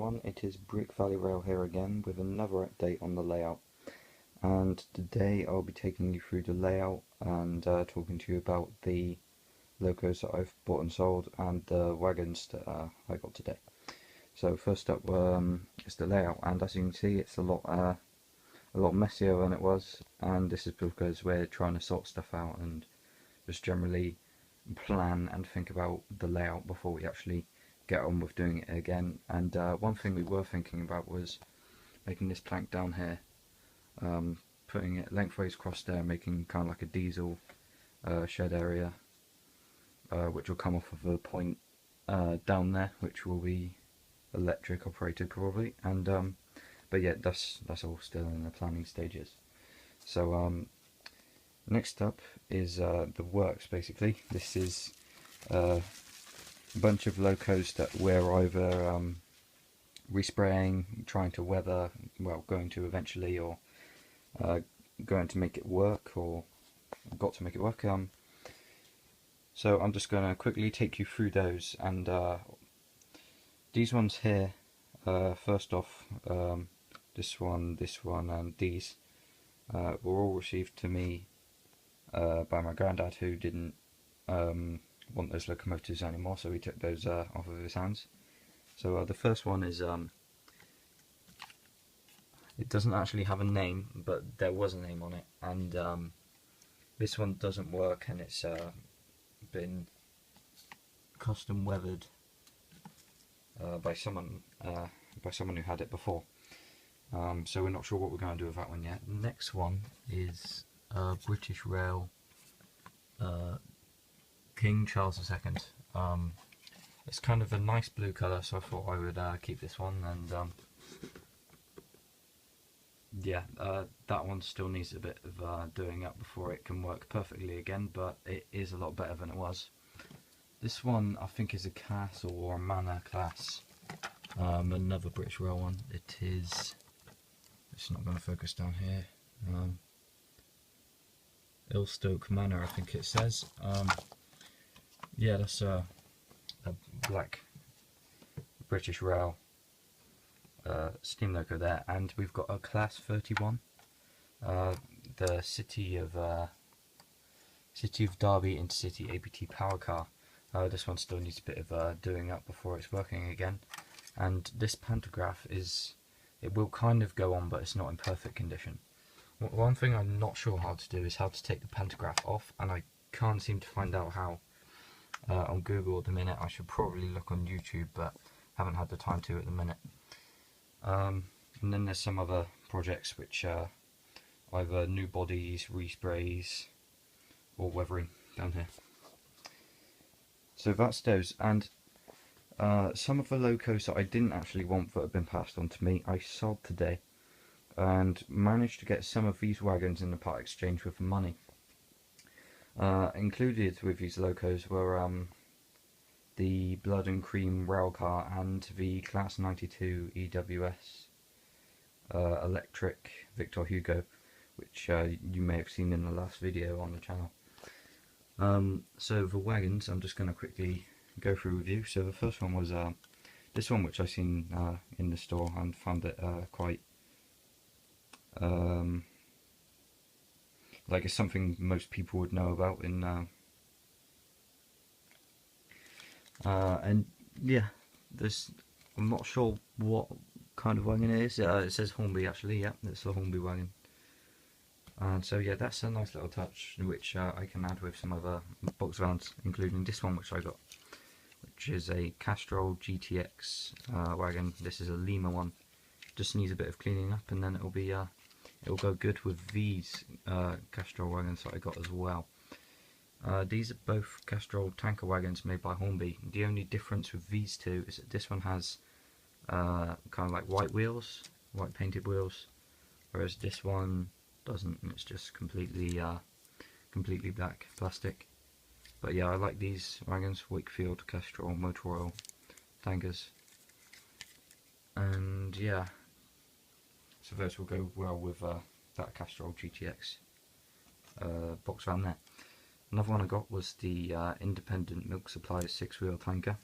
everyone, it is brickvalleyrail here again with another update on the layout, and today I'll be taking you through the layout and talking to you about the locos that I've bought and sold and the wagons that I got today. So first up is the layout, and as you can see it's a lot messier than it was, and this is because we're trying to sort stuff out and just generally plan and think about the layout before we actually get on with doing it again. And one thing we were thinking about was making this plank down here, putting it lengthways across there, making kind of like a diesel shed area, which will come off of a point down there, which will be electric operated probably. And but yeah, that's all still in the planning stages. So next up is the works. Basically, this is a bunch of locos that we're either respraying, trying to weather, well, going to eventually, or going to make it work, or got to make it work. So I'm just going to quickly take you through those, and these ones here, first off, this one, and these were all received to me by my granddad, who didn't want those locomotives anymore, so he took those off of his hands. So the first one is, it doesn't actually have a name, but there was a name on it, and this one doesn't work, and it's been custom weathered by someone who had it before. So we're not sure what we're going to do with that one yet. Next one is British Rail King Charles II. It's kind of a nice blue colour, so I thought I would keep this one, and yeah, that one still needs a bit of doing up before it can work perfectly again, but it is a lot better than it was. This one I think is a castle or a manor class, another British Rail one. It is, it's not going to focus down here, Ilstoke Manor I think it says. Yeah, that's a black British Rail steam loco there, and we've got a class 31, the City of Derby Intercity APT power car. This one still needs a bit of doing up before it's working again, and this pantograph it will kind of go on, but it's not in perfect condition. One thing I'm not sure how to do is how to take the pantograph off, and I can't seem to find out how on Google at the minute. I should probably look on YouTube, but haven't had the time to at the minute. And then there's some other projects which are either new bodies, resprays, or weathering down here. So that's those, and some of the locos that I didn't actually want that have been passed on to me, I sold today, and managed to get some of these wagons in the part exchange with money. Included with these locos were the Blood and Cream rail car and the Class 92 EWS electric Victor Hugo, which you may have seen in the last video on the channel. So the wagons, I'm just going to quickly go through with you. So the first one was this one, which I seen in the store and found it quite like it's something most people would know about in and yeah, I'm not sure what kind of wagon it is. It says Hornby actually. Yeah, it's the Hornby wagon. And so yeah, that's a nice little touch which I can add with some other box vans, including this one which I got, which is a Castrol GTX wagon. This is a Lima one. Just needs a bit of cleaning up, and then it'll be it'll go good with these Castrol wagons that I got as well. These are both Castrol tanker wagons made by Hornby. The only difference with these two is that this one has kind of like white wheels, white painted wheels, whereas this one doesn't. It's just completely black plastic. But yeah, I like these wagons, Wakefield, Castrol, Motor Oil tankers, and yeah, so those will go well with that Castrol GTX box van there. Another one I got was the Independent Milk Supply 6-wheel tanker.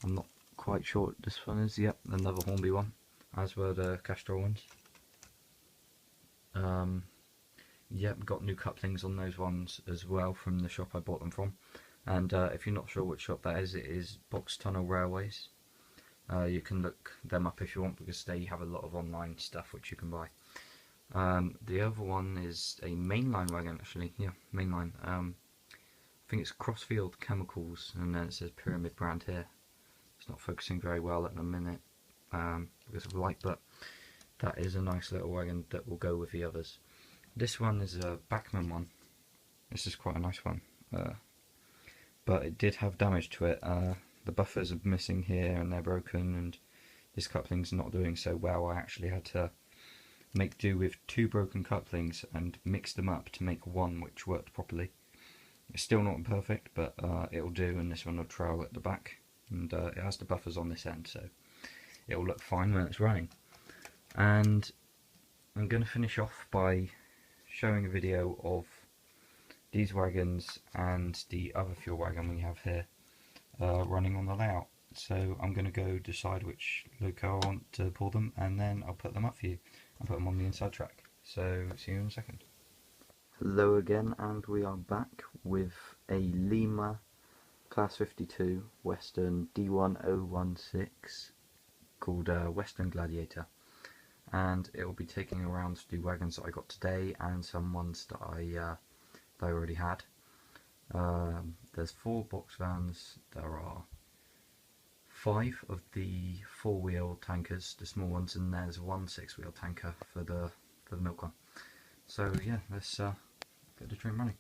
I'm not quite short this one is. Yep, another Hornby one, as were the Castrol ones. Yep, got new couplings on those ones as well from the shop I bought them from. And if you're not sure which shop that is, it is Box Tunnel Railways. You can look them up if you want, because they have a lot of online stuff which you can buy. The other one is a mainline wagon, actually. Yeah, mainline. I think it's Crossfield Chemicals, and then it says Pyramid brand here. It's not focusing very well at the minute because of light, but that is a nice little wagon that will go with the others. This one is a Bachmann one. This is quite a nice one, but it did have damage to it. The buffers are missing here and they're broken, and this coupling's not doing so well. I actually had to make do with 2 broken couplings and mix them up to make one which worked properly. It's still not perfect, but it'll do, and this one will trail at the back, and it has the buffers on this end, so it'll look fine when it's running. And I'm going to finish off by showing a video of these wagons and the other fuel wagon we have here running on the layout. So I'm going to go decide which loco I want to pull them, and then I'll put them up for you. I'll put them on the inside track. So see you in a second. Hello again, and we are back with a Lima Class 52 Western D1016 called Western Gladiator, and it will be taking around the wagons that I got today and some ones that I already had. There's 4 box vans. There are 5 of the 4-wheel tankers, the small ones, and there's 1 6-wheel tanker for the milk one. So yeah, let's get the train running.